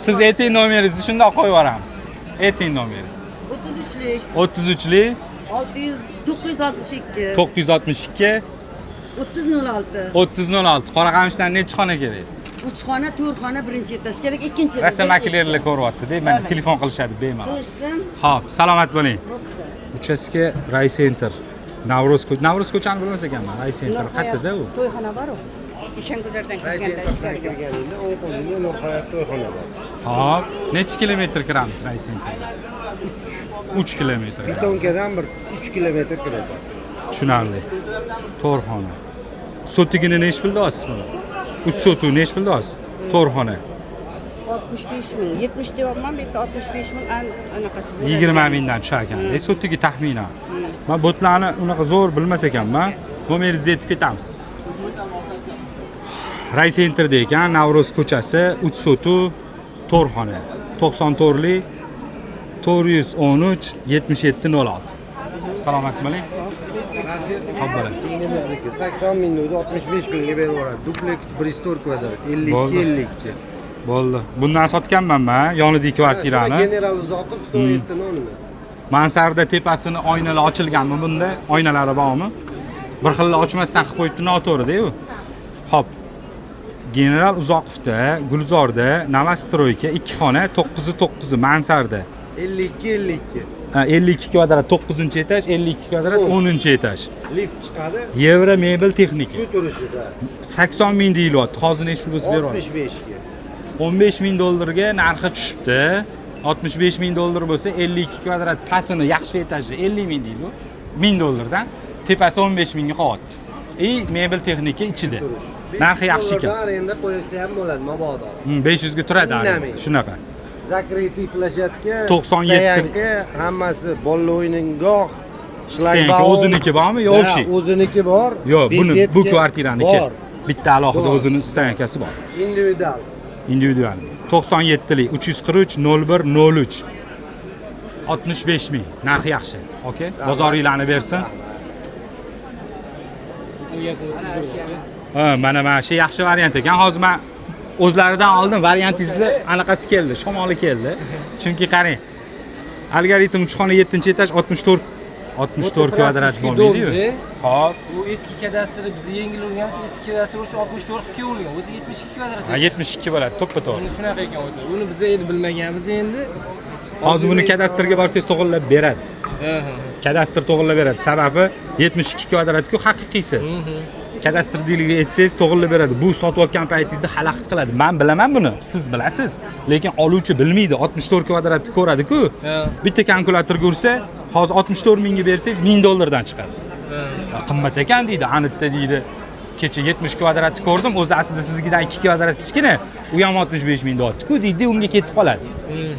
Siz ayting nomeringizni, shundoq qo'yib yuboramiz. Ayting nomeringizni. 33lik 33lik 962 962 3006 3006. Qoraqamishdan necha xona kerak? 3 xona, 4 xona, birinchi etaj kerak, ikkinchi etaj. Rasm aklarlar ko'ryapti-da, mana telefon qilishadi bemalol. Qilishsin. Xo'p, salomat bo'ling. Uchastka Ray Center. Navro'z ko'chani bilmas ekanman. Ray Center qayerda u? To'yxona bor-ku. Ishonguzardan Toshkentdan kirganingda o'ng qo'lingda Nurhayot to'yxona bor. Xo'p, necha kilometr kiramiz Ray Center? 3 kilometr. Betonkadan bir 3 kilometr kirasan. Tushunarli. To'rxona. Sotigini necha pulda olasiz buni? 3 sotuv necha pulda olasiz? To'rxona. 65 ming, 70 deyapman, bu yerda 65 ming anaqasi bo'ladi. 20 mingdan tushar ekan. Sotigi taxminan. Men botlarni unaqa zo'r bilmas ekanman. Nomeringizni aytib ketamiz. Ray Centerda ekan, Navro'z ko'chasi, 3 sotuv, to'rxona. 94 lik 413 7706. Salomat bo'ling. Xo'p bo'ladi. 80 ming udi 65 mingga berib yuboradi. Duplex Bristol kvadrat 52. Bo'ldi. Bundan sotganman men, yonidagi kvartirani. General Uzoqov 107 nonimi. Mansarda tepasini oynalar ochilganmi bunda? Oynalari bormi? Bir xilla ochmasdan qilib qo'yibdi, noto'g'ri-da-ku. Xo'p. General Uzoqovda, Gulzorda, Novostroyka 2 xona, 9-9 mansarda. 52. 52 kvadrat 9-etaj, 52 kvadrat 10-etaj. Lift chiqadi. Yevro mebel texnika. Shu turishida. 80 ming deyilyapti. Hozir necha pul bo'lsa berasiz? 65 ga. 15 ming dollarga narxi tushibdi. 65 ming dollar bo'lsa 52 kvadrat pastini yaxshi etaji 50 ming deydi. 1000 dollardan tepasi 15 mingga qolyapti. Mebel texnika ichida. Narxi yaxshi ekan. Arenda qo'ysa ham bo'ladi, mabodo. 500 ga turadi. Shunaqa. Zakrytiy plashatka, 97 hammasi bolalar o'yingoh, shlagbaum. O'ziniki bormi yo o'sha? O'ziniki bor. Yo'q, bu kvartiraniki. Bitta alohida o'zini stankasi bor. Individual. 97 lik 343 01 03. 65 ming. Narxi yaxshi. Okay? Bozoringlarni bersin. Ha, mana shu yaxshi variant ekan. Hozir men o'zlaridan oldin variantingizni anaqasi keldi, shamoli keldi. Chunki qarang, algoritm 3xona 7-etaj 64 kvadrat bo'lmaydi-yu. Hop, Bu eski kadastri bizni yengil o'rganamiz, eski kadastri uchun 64 ga o'rgan. O'zi 72 kvadrat. 72 bo'ladi, to'ppa-to'g'ri. Uni shunaqa ekan o'zi. Uni biz endi bilmaganmiz endi. Hozir buni kadastrga borsangiz to'g'irlab beradi. Kadastr to'g'irlab beradi. Sababi 72 kvadrat-ku haqiqiysi. Kadastr diliga aytsangiz to'g'irlab beradi. Bu sotayotgan paytingizda xalaqit qiladi. Men bilaman buni, siz bilasiz. Lekin oluvchi bilmaydi. 64 kvadratni ko'radi-ku. Bitta kalkulyatorga ursa, hozir 64 mingga bersangiz $1000 dan chiqadi. Qimmat ekan deydi, anitda deydi. Kecha 70 kvadratni ko'rdim, o'zi aslida sizgidan 2 kvadrat kichkina, u ham 65 ming deyapti-ku, deydi, unga ketib qoladi.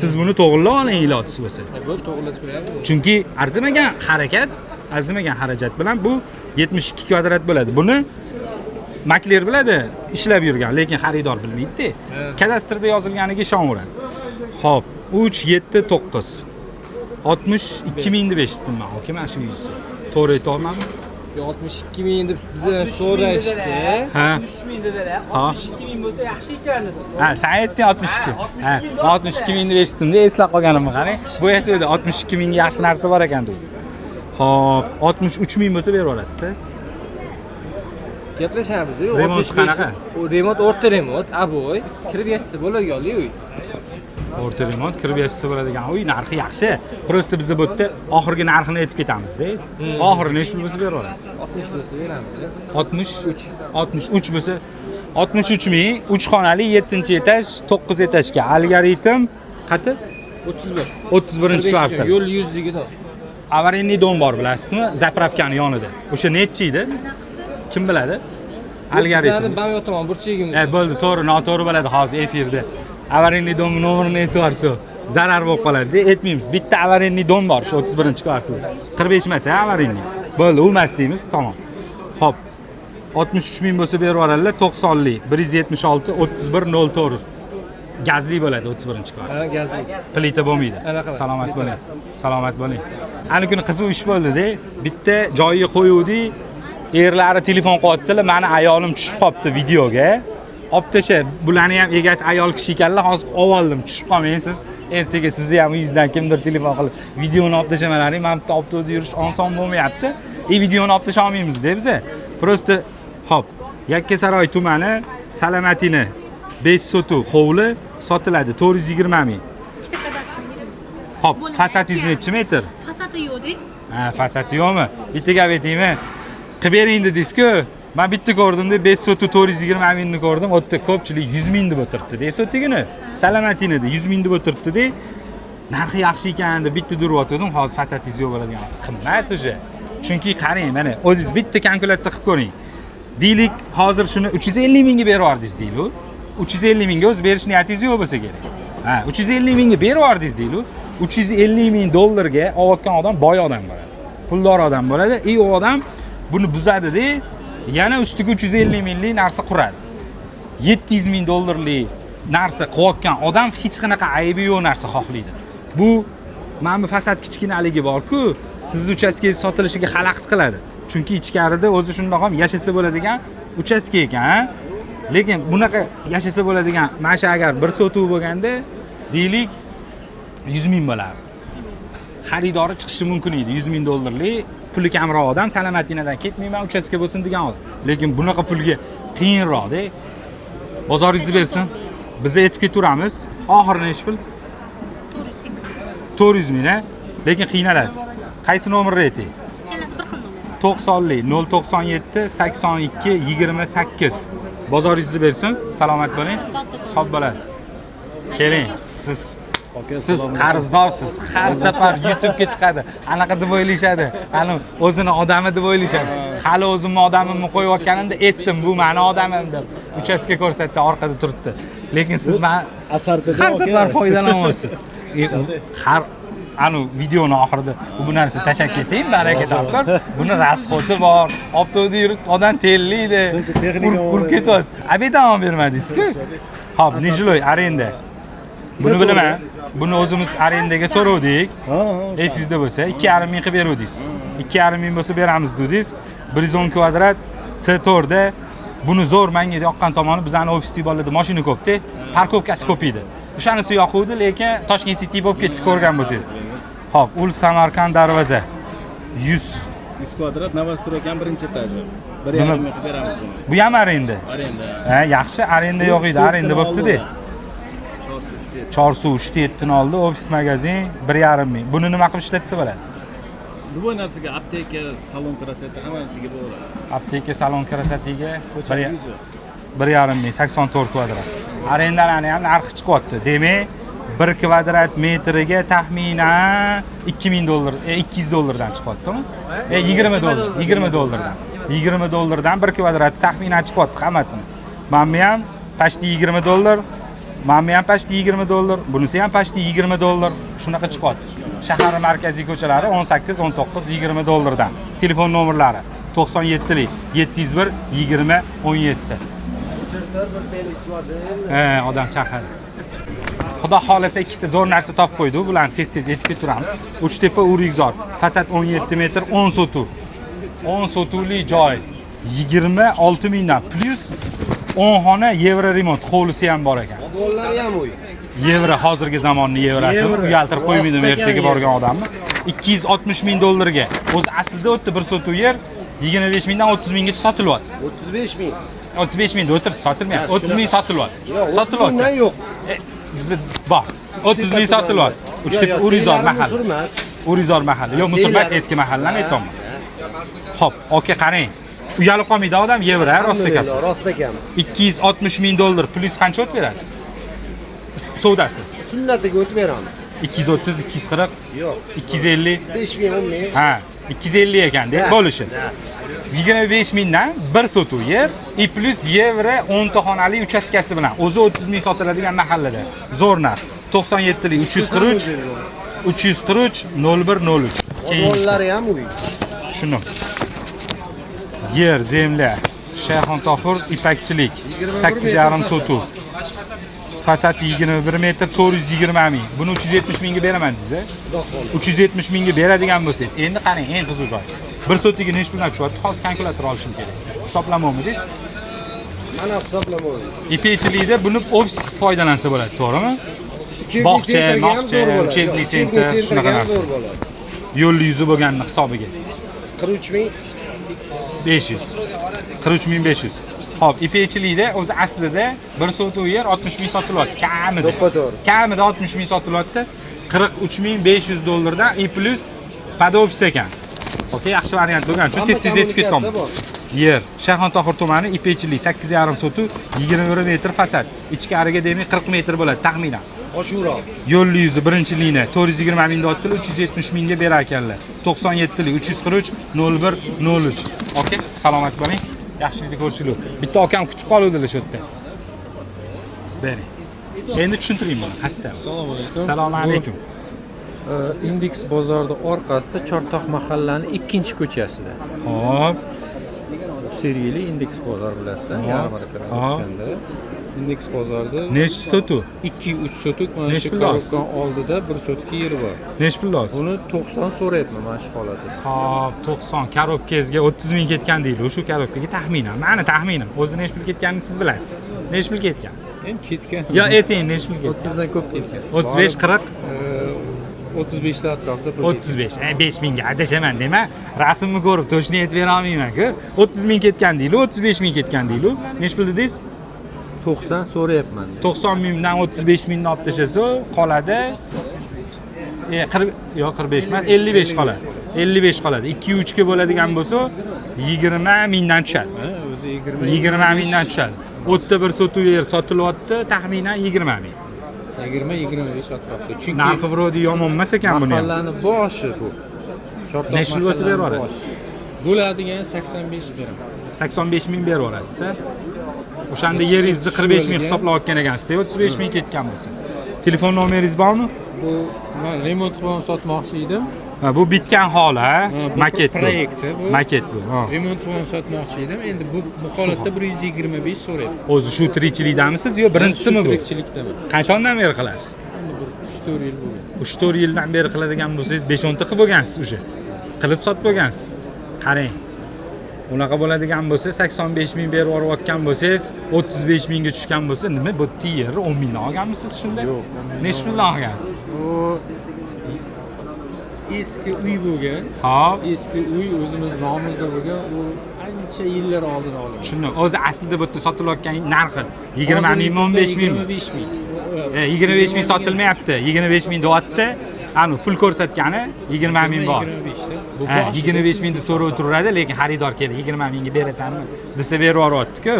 Siz buni to'g'irlab oling ilojisi bo'lsa. Bu to'g'irlatib qo'yamiz. Chunki arzimagan harakat, arzimagan xarajat bilan bu 72 kvadrat bo'ladi. Buni makler biladi, ishlab yurgan, lekin xaridor bilmaydi-da. Kadastrda yozilganiga ishonaveradi. Xo'p, 3 7 9 62 ming deb eshitdim men, oka, mana shu yuzni. To'g'ri aytolmanmi? 62 ming deb bizdan so'rashdi. Ha. 63 ming dedilar. 62 ming bo'lsa yaxshi ekan dedi. Ha, sen aytding 62. Ha, 62 ming deb eshitdim-da, eslab qolganimni qarang. Bu yerda dedi 62 mingga yaxshi narsa bor ekan dedi. Xo'p, 63 ming bo'lsa berib olasiz. Gaplashamiz. Remont qanaqa? U remont o'rta remont, aboy, kirib yashsa bo'ladigan uy. O'rta remont kirib yashasa bo'ladigan uy narxi yaxshi. Prosta biz bu yerda oxirgi narxini aytib ketamiz-da. Oxiri nech pul bo'lsa berib olasiz? 60 bo'lsa beramiz. 63 bo'lsa 63 ming, 3 xonali 7-etaj 9 etajga algoritm qati 31. 31-kvartal. Yo'l yuzligida. Аварийный dom bor, bilasizmi? Zapravkani yonida. O'sha nechi edi? Kim biladi? Algoritm. Bizning bam yotaman burchagimiz. Bo'ldi, to'g'ri, noto'g'ri bo'ladi hozir efirda. Аварийный dom nomerini aytvarsa zarar bo'lib qoladi. Aytmaymiz. Bitta аварийный dom bor, shu 31-kvartalda. 45 emas, аварийный. Bo'ldi, u emas deymiz, tamom. Xo'p. 63 ming bo'lsa berib yuboradilar, 90lik, 176 3104. Gazli bo'ladi 31-kvartal. Ha, gazli. Plita bo'lmaydi. Salomat bo'ling. Salomat bo'ling. Ana kuni qiziq ish bo'ldi-da. Bitta joyiga qo'yuvdik. Erlari telefon qilyaptilar, meni ayolim tushib qopti videoga. Olib tasha, bularni ham egasi ayol kishi ekanlar, hozir oldim, tushib qolmaysiz. Ertaga sizni ham uyingizdan kimdir telefon qilib, videoni olib tashamalaring, men bitta olib to'g'ri yurish oson bo'lmayapti. Videoni olib tasha olmaymiz-da biz. Prosta hop, Yakkasaroy tumani Salomatini 5 sotuv hovli sotiladi 420 ming. Ikkita kadastr. Hop, fasadingiz necha metr? Fasadi yo'q-da. Ha, fasadi yo'qmi? Bitta gap aytaymi? Qilib bering dedingiz-ku. Men bitta ko'rdim-da, 5 sotuv 420 mingni ko'rdim. U yerda ko'pchilik 100 ming deb o'tiribdi-da. Sotigini Salomatinida 100 ming deb o'tiribdi-da. Narxi yaxshi ekan deb bitta durib hozir fasadingiz yo'q bo'ladigan narsa qimmat o'sha. Chunki qarang, mana o'zingiz bitta kalkulyatsiya qilib ko'ring. Deylik, hozir shuni 350 mingga berib yubordingiz deylik. 350 mingga o'z berish niyatingiz yo'q bo'lsa kerak. Ha, 350 mingga berib yubordingiz deylik. 350 ming dollarga olayotgan odam boy odam bo'ladi. Puldor odam bo'ladi. U odam buni buzadi-da, yana ustiga 350 minglik narsa quradi. 700 ming dollarlik narsa qilayotgan odam hech qanaqa aybi yo'q narsa xohlaydi. Bu mana bu fasad kichkinaligi bor-ku, sizning uchastkangiz sotilishiga xalaqit qiladi. Chunki ichkarida o'zi shundoq ham yashasa bo'ladigan uchastka ekan. Lekin bunaqa yashasa bo'ladigan, mana shu agar bir sotuv bo'lganda, deylik 100 ming bo'lardi. Xaridori chiqishi mumkin edi, 100 ming dollarlik puli kamroq odam Salomatinadan ketmayman, uchastka bo'lsin degan odam. Lekin bunaqa pulga qiyinroq-da. Bozoringizni bersin. Biz aytib ketaveramiz. Oxiri nech pul? 400 ming, lekin qiynalasiz. Qaysi nomerni ayting? Kelasi bir xil nomer. 90lik 097 82 28. Bozoringizni bersin. Salomat bo'ling. Xo'p bo'ladi. Keling, siz qarzdorsiz. Har safar YouTube'ga chiqadi. Anaqa deb o'ylashadi. Ana o'zini odami deb o'ylashadi. Hali o'zimni odamimni qo'yib olganimda aytdim, bu meni odamim deb. Uchastka ko'rsatdi, orqada turibdi. Lekin siz men har safar foydalanyapsiz. Har anu videoni oxirida bu narsa tashab kelsang, baraka topib, buni rasxoti bor. Optoda yurib, odam tellaydi. Urib ketyapsiz. Abedan olib bermadingiz-ku. Hop, Nijiloy arenda. Buni bilaman. Buni o'zimiz arendaga so'rovdik. Esingizda bo'lsa, 2,5 ming qilib berdingiz. 2,5 ming bo'lsa beramiz dedingiz. 110 kvadrat C4 da Buni zo'r menga yoqqan tomoni bizani ofisda bolalarda mashina ko'p-da, parkovkasi ko'p edi. O'shanisi yoquvdi, lekin Toshkent City bo'lib ketdi, ko'rgan bo'lsangiz. Xo'p, ul Samarqand darvoza. 100 kvadrat Novostur ekan birinchi etaji. 1,5 ming qilib beramiz buni. Bu ham arenda. Arenda. Ha, yaxshi, arenda yo'q edi, arenda bo'pti-da. Chorsu 3-7 oldi, ofis magazin 1,5 ming. Buni nima qilib ishlatsa bo'ladi? Любой narsaga apteka, salon krasota hamma narsaga bo'ladi. Apteka, salon krasatiga 1,5 ming, 84 kvadrat. Arendalarni ham narxi chiqyapti. Demak, 1 kvadrat metriga taxminan $2000, $200 chiqyapti-mi? 20 dollar, 20 dollardan. 20 dollardan 1 kvadrat taxminan chiqyapti hammasini. Menmi ham pashti 20 dollar, menmi ham pashti 20 dollar, bunisi ham pashti 20 dollar. Shunaqa chiqyapti. Shahar markaziy ko'chalari 18, 19, 20 dollardan. Telefon nomerlari 97lik 701 20 17. Odam chaqadi. Xudo xolasa ikkita zo'r narsa topib qo'ydi. Bularni tez-tez aytib keturamiz. Uchtepa Urug'zor, fasad 17 metr, 10 sotuv. 10 sotuvli joy 26 mingdan plus 10 xona yevro remont, hovlisi ham bor ekan. Dollari ham uy. Yevro hozirgi zamonning yevrasi, uyaltirib qo'ymaydim ertaga borgan odamni. 260 ming dollarga. O'zi aslida o'tdi bir sotuv yer 25 mingdan 30 minggacha sotilyapti. 35 ming. 35 mingda o'tiribdi, sotilmayapti. 30 ming sotilyapti. Sotilyapti. Yo'q. Bizda bor. 30 ming sotilyapti. Uchtepa Urug'zor mahalla. Urug'zor mahalla. Yo'q, Musulmas eski mahallani aytamiz. Xo'p, aka qarang. Uyalib qolmaydi odam yevro, rost ekan. Rost ekan. 260 ming dollar plus qancha o't berasiz? Savdosi. Sunnatiga o'tib beramiz. 230, 240, Yo'q. 250. 5 ming, 10 ming. Ha, 250 ekanda bo'lishi. 25 mingdan bir sotuv yer, plus yevro 10 ta xonali uchastkasi bilan o'zi 30 ming sotiladigan mahallada. Zo'r narx. 97lik 343 343 0103. Dollari ham uy. Shuni. Yer, zemlya, Shayxon Tohir ipakchilik 8,5 sotuv. Fasad 21 metr 420 ming. Buni 370 mingga beraman dedingiz-a? 370 mingga beradigan bo'lsangiz, endi qarang, eng qiziq joy. Bir sotiga nech puldan tushyapti? Hozir kalkulyator olishim kerak. Hisoblamoqmidingiz? Mana hisoblamoqman. Ipakchilikda buni ofis qilib foydalansa bo'ladi, to'g'rimi? Bog'cha, moqcha, uchebniy sentr shunaqa narsa. Yo'l yuzi bo'lganini hisobiga. 43 ming. 500. 43 ming 500. Xo'p, ipakchilikda o'zi aslida bir sotuv yer 60 ming sotilyapti, kamida. To'g'ri. Kamida 60 ming sotilyapti. 43 ming 500 dollardan plus pada ofis ekan. Okey, yaxshi variant bo'lgan uchun tez-tez yetib ketdim. Yer, Shayxon Tohir tumani, ipakchilik 8,5 sotuv, 21 metr fasad. Ichkariga demak 40 metr bo'ladi taxminan. Oshuvroq. Yo'l yuzi birinchi liniya 420 mingda otdilar, 370 mingga berar ekanlar. 97lik 343 0103. Okey, salomat bo'ling. Yaxshilikni ko'rishinglar. Bitta akam kutib qoluvdilar shu yerda. Bering. Endi tushuntiring buni, qayerda? Assalomu alaykum. Assalomu alaykum. Indeks bozorida orqasida Chortoq mahallani 2-ko'chasida. Hop. Seriyali Indeks bozor bilasizlar, yarmarkadan o'tganda. Indeks bozorida Nechta sotuv? 2-3 sotuk mana Nech shu pul olasiz? korobkan oldida 1 sotuk yeri bor. Nech pul olasiz? Buni 90 so'rayapman mana shu holatda. Hop, 90 korobkangizga 30 ming ketgan deydi. O'sha korobkaga taxminan, ma'ni taxminan. O'zi nech pul ketganini siz bilasiz. Nech pul ketgan? Endi ketgan. Yo, ayting, nech pul ketgan? 30 dan ko'p ketgan. 35, 40, 35 ta atrofida pul 35. 5 mingga adashaman dema. Rasmni ko'rib to'shni aytib bera olmayman-ku. 30 ming ketgan deydi, 35 ming ketgan deydi. Nech pul dedingiz? 90 so'rayapman. 90 mingdan 35 mingni olib tashlasa, qoladi 40 yo 45 emas, 55 qoladi. 55 qoladi. 2-3 ga bo'ladigan bo'lsa, 20 mingdan tushadi. O'zi 20 mingdan tushadi. O'tda bir sotuv yer sotilyapti, taxminan 20 ming. 20-25 atrofida. Chunki Narxi vrodi yomon emas ekan buni ham. mahallani boshi bu. Chortoq Nech pul bo'lsa berib mahallani yuborasiz? boshi. Bo'ladigan 85 beraman. 85 ming berib yuborasiz. O'shanda yeringizni 45 ming hisoblayotgan ekansiz, 35 ming ketgan bo'lsa. Telefon nomeringiz bormi? Bu men remont qilib sotmoqchi edim. Ha, bu bitgan holi, ha? bu Maket bu. proyekti bu. Maket bu. Ha. Remont qilib sotmoqchi edim. Endi bu holatda 125 so'rayapti. O'zi shu tirikchilikdamisiz yo birinchisimi bu? Tirikchilikdaman. Qanchadan beri qilasiz? Endi bir 3-4 yil bo'lgan. 3-4 yildan beri qiladigan bo'lsangiz 5-10 ta qilib bo'lgansiz o'sha. Qilib sotib bo'lgansiz. Qarang. unaqa bo'ladigan bo'lsa 85 ming berib yuborayotgan bo'lsangiz 35 mingga tushgan bo'lsa nima bu yerni 10 mingdan olganmisiz shunda? Necha puldan olgansiz? U eski uy bo'lgan. Hop. Eski uy o'zimiz nomimizda bo'lgan. U ancha yillar oldin olingan. Tushundim. O'zi aslida bu yerda sotilayotgan narxi 20 ming, 15 ming. 25 ming. 25 ming sotilmayapti. 25 ming deyapti. Ani pul ko'rsatgani 20 ming bor. 25 ming deb so'rab turadi, lekin xaridor keldi 20 mingga berasanmi desa berib yuboryapti-ku.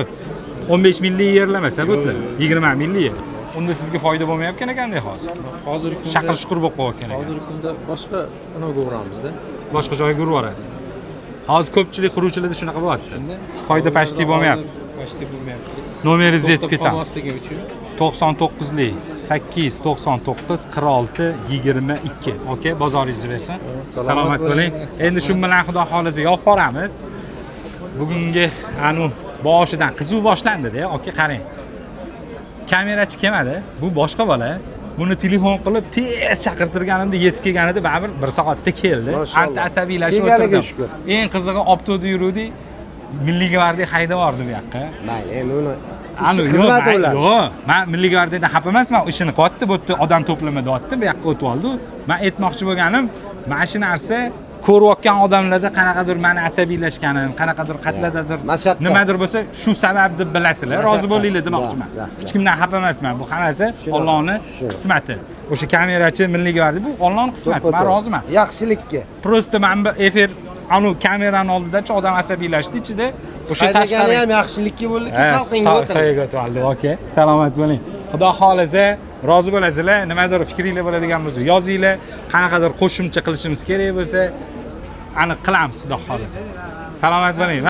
15 minglik yerlamasa butlar 20 minglik. Unda sizga foyda bo'lmayotgan ekanda hozir. Hozirgi kunda Shaqir shuqur bo'lib qo'yotgan ekan. hozirgi kunda boshqa unaqa uramizda. Boshqa joyga urib yuborasiz. Hozir ko'pchilik quruvchilarda shunaqa bo'lyapti. Foyda pashti bo'lmayapti. Pashti bo'lmayapti. Nomeringizni aytib ketamiz. Qolmasligi uchun 99lik 899 46 22. Okey, bozoringizni bersin. Salomat bo'ling. Endi shu bilan xudo xolisa yopib boramiz. Bugungi boshidan qizuv boshlandi-da, okey, qarang. Kamerachi kelmadi. Bu boshqa bola. Buni telefon qilib tez chaqirtirganimda yetib kelganida baribir 1 soatda keldi. Ancha asabiylashib o'tirdim. Eng qizig'i optoda yuruvdik. Milliy gvardiya haydab bordi bu yoqqa. Mayli, endi uni Xizmati ular. Yo'q, men Milliy gvardiyadan xafa emasman, ishini qilyapti, bu yerda odam to'plama deyapti, bu yoqqa o'tib oldi. Men aytmoqchi bo'lganim, mana shu narsa ko'rayotgan odamlarda qanaqadir meni asabiylashganim, qanaqadir qatladadir, nimadir bo'lsa, shu sabab deb bilasizlar, rozi bo'linglar demoqchiman. Hech kimdan xafa emasman. Bu hammasi Allohning qismati. O'sha kamerachi Milliy gvardiya bu Allohning qismati. Men roziman. Yaxshilikka. Prosta men bu efir kamerani oldida-chi odam asabiylashdi ichida. O'sha tashqari ham yaxshilikka bo'ldi-ki, salqinga o'tirdi. Sayoga o'tdi, okey. Salomat bo'ling. Xudo xolasa rozi bo'lasizlar. Nimadir fikringlar bo'ladigan bo'lsa, yozinglar. Qanaqadir qo'shimcha qilishimiz kerak bo'lsa, aniq qilamiz, xudo xolasa. Salomat bo'ling.